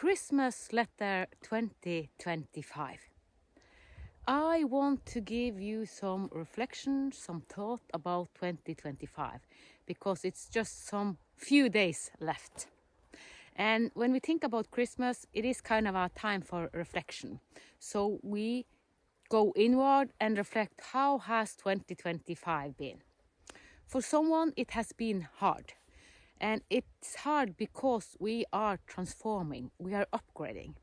Christmas letter 2025. I want to give you some reflection, some thought about 2025, because it's just some few days left. And when we think about Christmas, it is kind of a time for reflection. So we go inward and reflect, how has 2025 been? For someone, it has been hard. And it's hard because we are transforming, we are upgrading.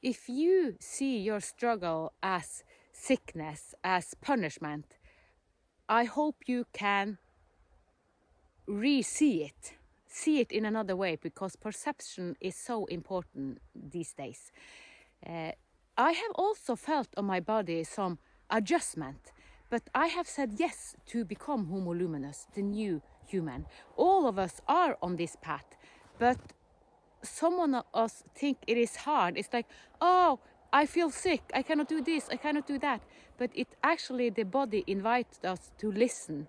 If you see your struggle as sickness, as punishment, I hope you can see it in another way, because perception is so important these days. I have also felt on my body some adjustment, but I have said yes to become Homo Luminous, the new human. All of us are on this path, but some of us think it is hard. It's like, oh, I feel sick, I cannot do this, I cannot do that. But it actually, the body invites us to listen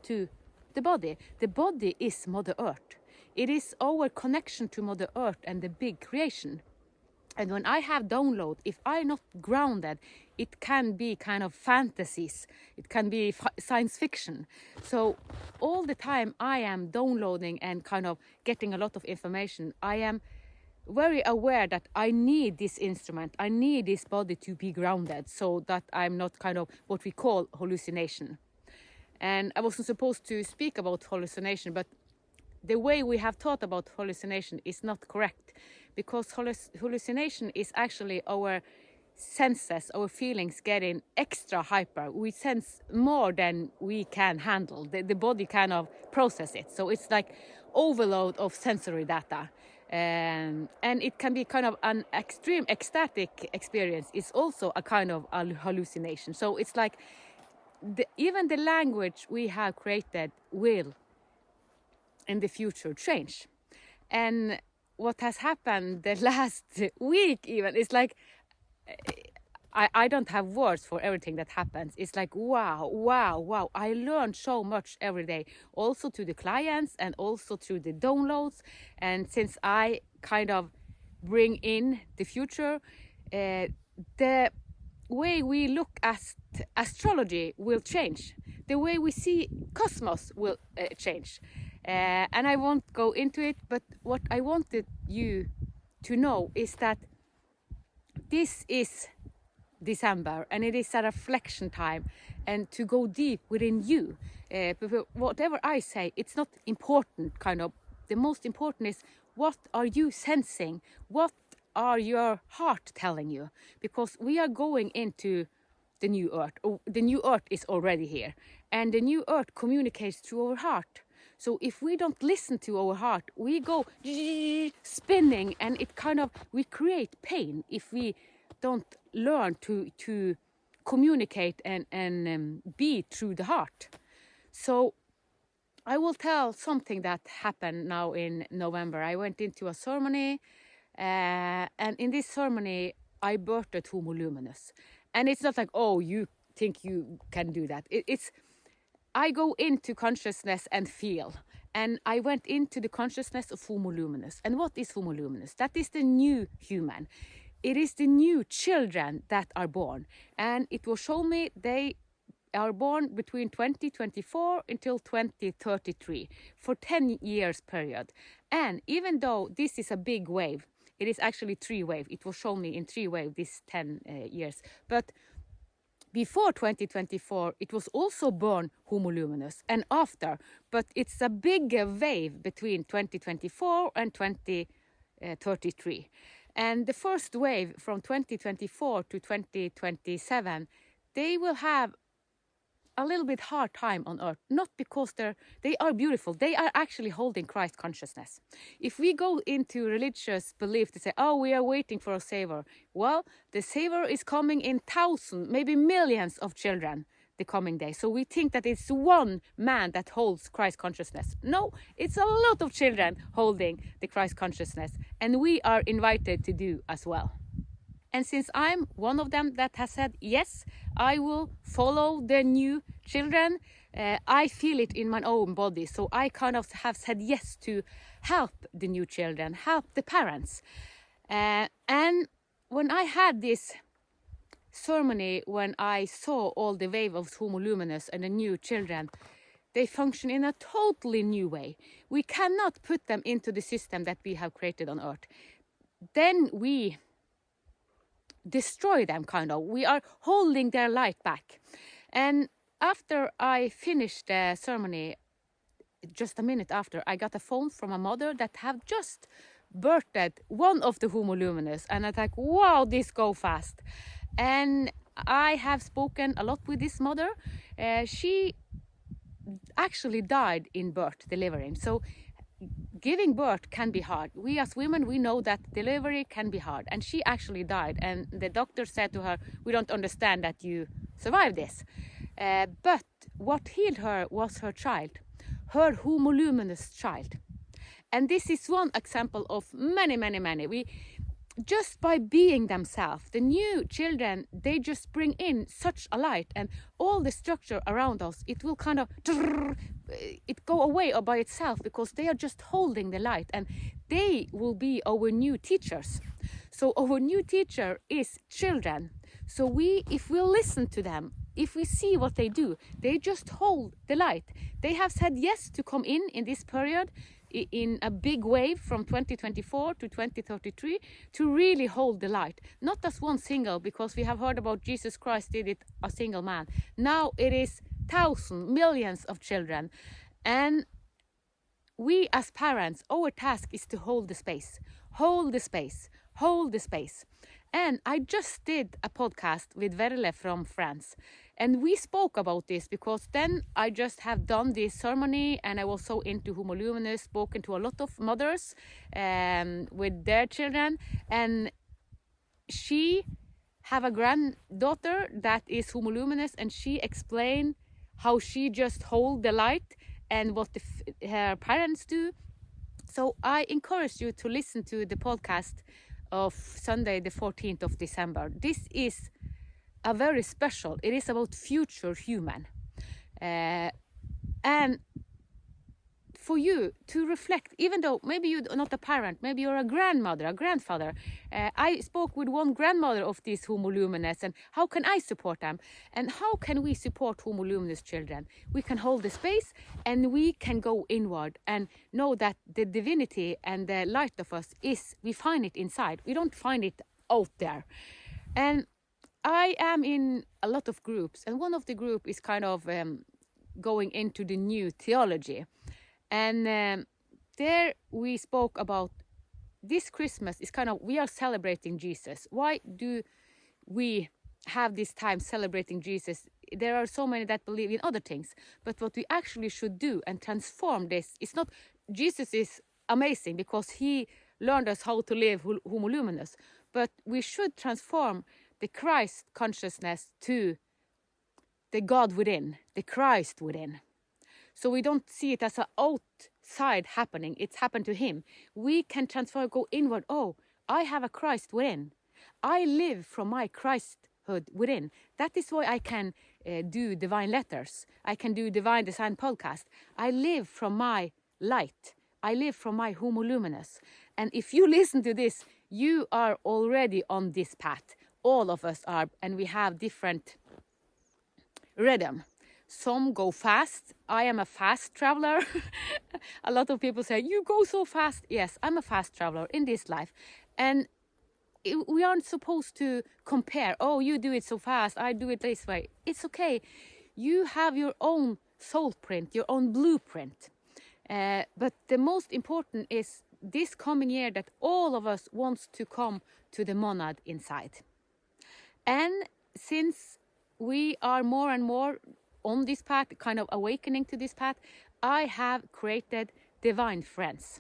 to the body. The body is Mother Earth. It is our connection to Mother Earth and the big creation. And when I have download, if I'm not grounded, it can be kind of fantasies. It can be science fiction. So all the time I am downloading and kind of getting a lot of information. I am very aware that I need this instrument. I need this body to be grounded, so that I'm not kind of what we call hallucination. And I wasn't supposed to speak about hallucination, but the way we have thought about hallucination is not correct, because hallucination is actually our senses, our feelings getting extra hyper. We sense more than we can handle. The body kind of process it. So it's like overload of sensory data. And it can be kind of an extreme ecstatic experience. It's also a kind of a hallucination. So it's like even the language we have created will in the future change. And what has happened the last week even, it's like I don't have words for everything that happens. It's like wow, I learned so much every day, also to the clients and also through the downloads. And since I kind of bring in the future, the way we look at astrology will change. The way we see cosmos will change. And I won't go into it, but what I wanted you to know is that this is December, and it is a reflection time, and to go deep within you. Whatever I say, it's not important, kind of. The most important is, what are you sensing? What are your heart telling you? Because we are going into the new earth. The new earth is already here, and the new earth communicates through our heart. So if we don't listen to our heart, we go spinning, and it kind of, we create pain if we don't learn to communicate and be through the heart. So I will tell something that happened now in November. I went into a ceremony, and in this ceremony I birthed Homo Luminous. And it's not like, oh, you think you can do that. It's I go into consciousness and feel. And I went into the consciousness of Homo Luminous. And what is Homo Luminous? That is the new human. It is the new children that are born. And it will show me they are born between 2024 until 2033 for 10 years period. And even though this is a big wave, it is actually 3 waves. It will show me in 3 waves this 10 years. But before 2024, it was also born Homo Luminous, and after. But it's a bigger wave between 2024 and 2033. And the first wave from 2024 to 2027, they will have a little bit hard time on earth, not because they are beautiful. They are actually holding Christ consciousness. If we go into religious belief to say, oh, we are waiting for a savior. Well, the savior is coming in thousands, maybe millions of children the coming day. So we think that it's one man that holds Christ consciousness. No, it's a lot of children holding the Christ consciousness, and we are invited to do as well. And since I'm one of them that has said, yes, I will follow the new children, I feel it in my own body. So I kind of have said yes to help the new children, help the parents. And when I had this ceremony, when I saw all the wave of Homo Luminous and the new children, they function in a totally new way. We cannot put them into the system that we have created on Earth. Then we destroy them, kind of. We are holding their light back. And after I finished the ceremony, just a minute after, I got a phone from a mother that have just birthed one of the Homo Luminous. And I thought, wow, this go fast. And I have spoken a lot with this mother. She actually died in birth, delivering. So giving birth can be hard. We as women, we know that delivery can be hard. And she actually died. And the doctor said to her, we don't understand that you survived this. But what healed her was her child, her Homo Luminous child. And this is one example of many, many, many. We just by being themselves, the new children, they just bring in such a light, and all the structure around us, it will kind of it go away by itself, because they are just holding the light, and they will be our new teachers. So our new teacher is children. So if we listen to them, if we see what they do, they just hold the light. They have said yes to come in this period, in a big wave from 2024 to 2033, to really hold the light. Not as one single, because we have heard about Jesus Christ did it a single man. Now it is thousands, millions of children. And we as parents, our task is to hold the space, hold the space, hold the space. And I just did a podcast with Verle from France. And we spoke about this, because then I just have done this ceremony, and I was so into Homo Luminous, spoken to a lot of mothers with their children. And she have a granddaughter that is Homo Luminous, and she explained how she just hold the light and what her parents do. So I encourage you to listen to the podcast of Sunday the 14th of December. This is a very special, it is about future human. And for you to reflect, even though maybe you're not a parent, maybe you're a grandmother, a grandfather. I spoke with one grandmother of these Homo Luminous, and how can I support them? And how can we support Homo Luminous children? We can hold the space, and we can go inward and know that the divinity and the light of us we find it inside. We don't find it out there. And I am in a lot of groups, and one of the group is kind of going into the new theology. And there we spoke about this Christmas is kind of, we are celebrating Jesus. Why do we have this time celebrating Jesus? There are so many that believe in other things. But what we actually should do and transform this, it's not, Jesus is amazing because he learned us how to live Homo Luminous. But we should transform the Christ consciousness to the God within, the Christ within. So we don't see it as an outside happening. It's happened to him. We can transfer, go inward. Oh, I have a Christ within. I live from my Christhood within. That is why I can do divine letters. I can do divine design podcast. I live from my light. I live from my Homo Luminous. And if you listen to this, you are already on this path. All of us are, and we have different rhythm. Some go fast. I am a fast traveler. A lot of people say, you go so fast. Yes, I'm a fast traveler in this life. And we aren't supposed to compare. Oh, you do it so fast. I do it this way. It's okay. You have your own soul print, your own blueprint. But the most important is this coming year that all of us wants to come to the monad inside. And since we are more and more on this path, kind of awakening to this path, I have created Divine Friends.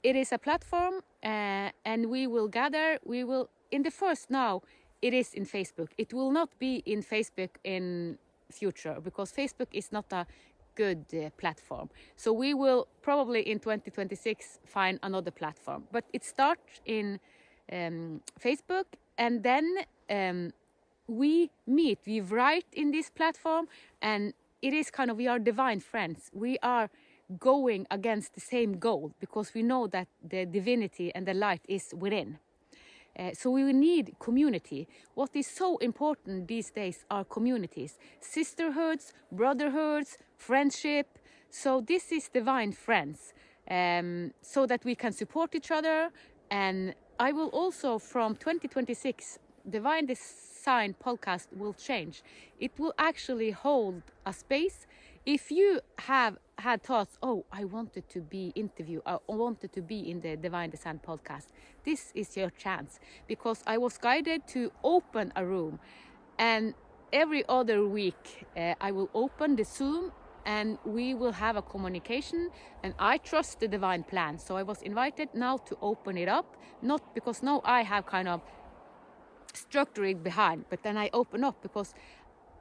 It is a platform and we will gather, in the first now, it is in Facebook. It will not be in Facebook in future because Facebook is not a good platform. So we will probably in 2026 find another platform. But it starts in Facebook, and then we meet, we write in this platform, and it is kind of, we are divine friends. We are going against the same goal because we know that the divinity and the light is within. So we need community. What is so important these days are communities, sisterhoods, brotherhoods, friendship. So this is divine friends, so that we can support each other. And I will also, from 2026, Divine Design podcast will change. It will actually hold a space. If you have had thoughts, oh, I wanted to be interviewed, I wanted to be in the Divine Design podcast, this is your chance. Because I was guided to open a room, and every other week I will open the Zoom and we will have a communication, and I trust the divine plan. So I was invited now to open it up, not because now I have kind of structuring behind, but then I open up because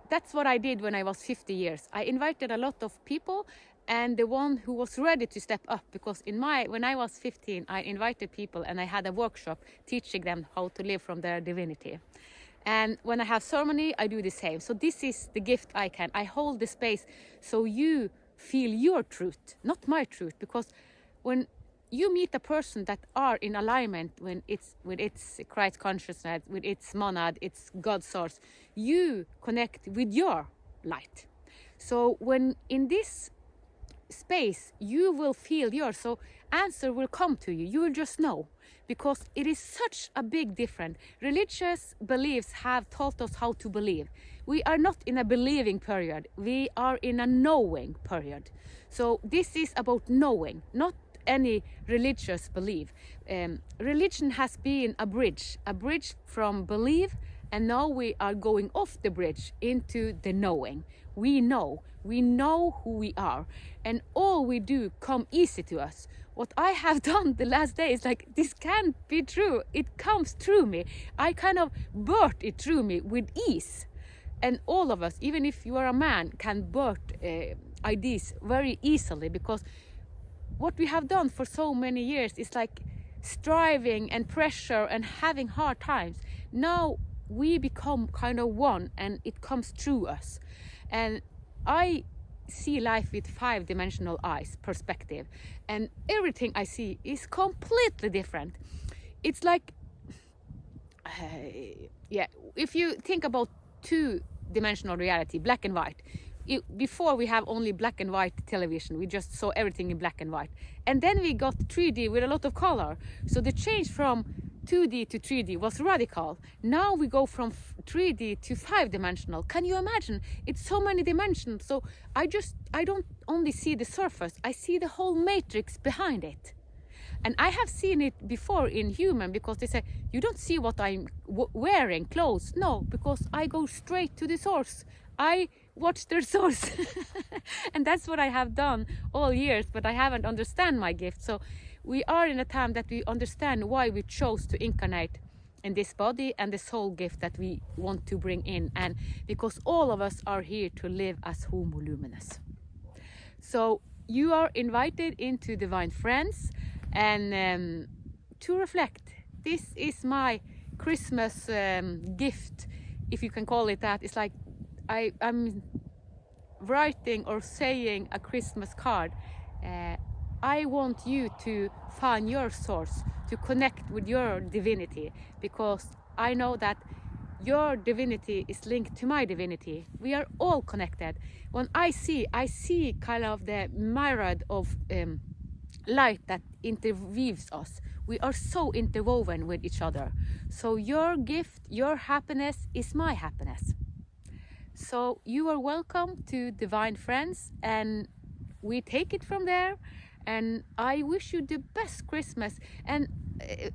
that's what I did when I was 50 years. I invited a lot of people, and the one who was ready to step up, because when I was 15, I invited people and I had a workshop teaching them how to live from their divinity. And when I have ceremony, I do the same. So this is the gift I hold the space so you feel your truth, not my truth, because when you meet a person that are in alignment with its Christ consciousness, with its monad, its God source, you connect with your light. So when in this space, you will feel yours. So answer will come to you. You will just know, because it is such a big difference. Religious beliefs have taught us how to believe. We are not in a believing period. We are in a knowing period. So this is about knowing, not any religious belief. Religion has been a bridge from belief, and now we are going off the bridge into the knowing. We know who we are, and all we do come easy to us. What I have done the last day is like, this can't be true. It comes through me. I kind of birth it through me with ease. And all of us, even if you are a man, can birth ideas very easily, because what we have done for so many years is like striving and pressure and having hard times. Now we become kind of one, and it comes through us. And I see life with 5-dimensional eyes, perspective, and everything I see is completely different. It's like, if you think about 2-dimensional reality, black and white. Before we have only black and white television, we just saw everything in black and white, and then we got 3D with a lot of color. So the change from 2D to 3D was radical. Now we go from 3D to 5-dimensional. Can you imagine? It's so many dimensions. So I don't only see the surface, I see the whole matrix behind it. And I have seen it before in human, because they say, you don't see what I'm wearing, clothes. No, because I go straight to the source. I watch their source. And that's what I have done all years, but I haven't understand my gift. So we are in a time that we understand why we chose to incarnate in this body and the soul gift that we want to bring in. And because all of us are here to live as Homo Luminous. So you are invited into Divine Friends, and to reflect. This is my Christmas gift, if you can call it that. It's like I'm writing or saying a Christmas card. I want you to find your source, to connect with your divinity, because I know that your divinity is linked to my divinity. We are all connected. When I see kind of the myriad of light that interweaves us. We are so interwoven with each other. So your gift, your happiness is my happiness. So you are welcome to Divine Friends, and we take it from there. And I wish you the best Christmas. And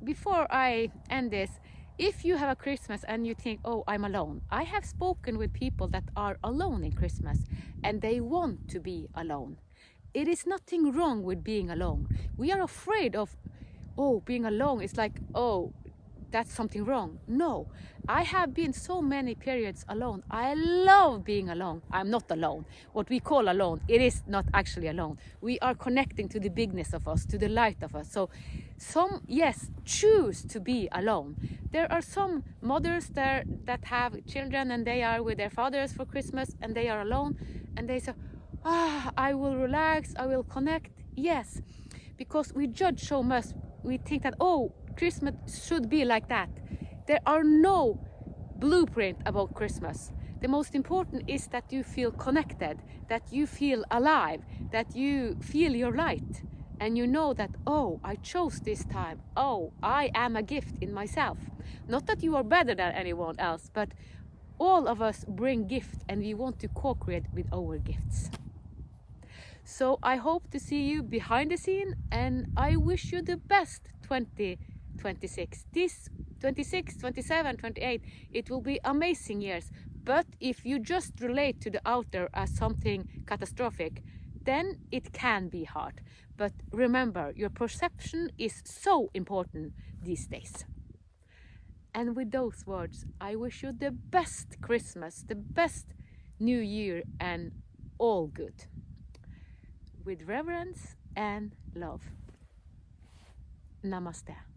before I end this, if you have a Christmas and you think, oh, I'm alone. I have spoken with people that are alone in Christmas, and they want to be alone. It is nothing wrong with being alone. We are afraid of, being alone. It's like, that's something wrong. No, I have been so many periods alone. I love being alone. I'm not alone. What we call alone, it is not actually alone. We are connecting to the bigness of us, to the light of us. So some, yes, choose to be alone. There are some mothers there that have children and they are with their fathers for Christmas and they are alone and they say, I will relax, I will connect. Yes, because we judge so much. We think that, oh, Christmas should be like that. There are no blueprint about Christmas. The most important is that you feel connected, that you feel alive, that you feel your light. And you know that, oh, I chose this time. Oh, I am a gift in myself. Not that you are better than anyone else, but all of us bring gifts and we want to co-create with our gifts. So I hope to see you behind the scene and I wish you the best 2026. This 26, 27, 28, it will be amazing years. But if you just relate to the outer as something catastrophic, then it can be hard. But remember, your perception is so important these days. And with those words, I wish you the best Christmas, the best New Year, and all good. With reverence and love. Namaste.